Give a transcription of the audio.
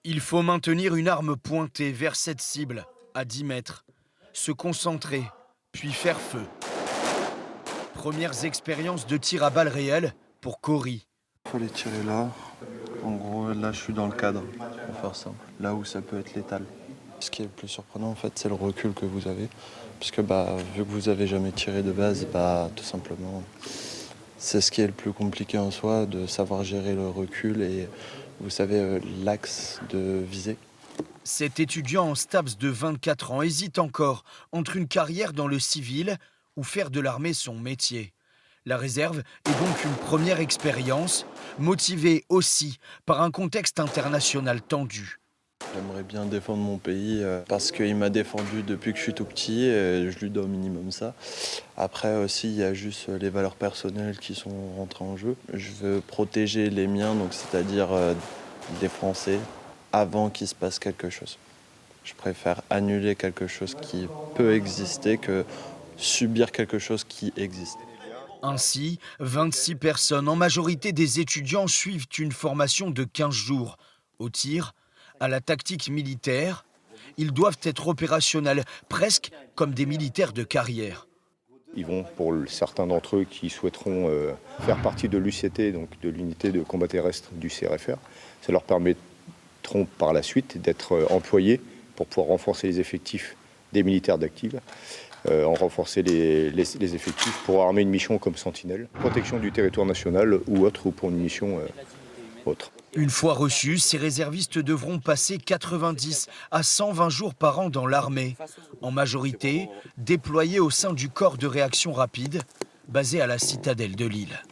Il faut maintenir une arme pointée vers cette cible, à 10 mètres, se concentrer, puis faire feu. Premières expériences de tir à balles réelles pour Cory. Il faut les tirer là. En gros, là, je suis dans le cadre, pour faire simple. Là où ça peut être létal. Ce qui est le plus surprenant, en fait, c'est le recul que vous avez. Puisque, vu que vous avez jamais tiré de base, tout simplement, c'est ce qui est le plus compliqué en soi, de savoir gérer le recul et, vous savez, l'axe de visée. Cet étudiant en STAPS de 24 ans hésite encore entre une carrière dans le civil ou faire de l'armée son métier. La réserve est donc une première expérience, motivée aussi par un contexte international tendu. J'aimerais bien défendre mon pays parce qu'il m'a défendu depuis que je suis tout petit et je lui dois au minimum ça. Après aussi, il y a juste les valeurs personnelles qui sont rentrées en jeu. Je veux protéger les miens, donc c'est-à-dire des Français, avant qu'il se passe quelque chose. Je préfère annuler quelque chose qui peut exister que subir quelque chose qui existe. Ainsi, 26 personnes, en majorité des étudiants, suivent une formation de 15 jours. Au tir, à la tactique militaire, ils doivent être opérationnels, presque comme des militaires de carrière. Ils vont, pour certains d'entre eux qui souhaiteront faire partie de l'UCT, donc de l'unité de combat terrestre du CRFR, ça leur permettront par la suite d'être employés pour pouvoir renforcer les effectifs des militaires d'actifs, renforcer les effectifs pour armer une mission comme Sentinelle, protection du territoire national ou autre, ou pour une mission autre. Une fois reçus, ces réservistes devront passer 90 à 120 jours par an dans l'armée, en majorité déployés au sein du corps de réaction rapide, basé à la citadelle de Lille.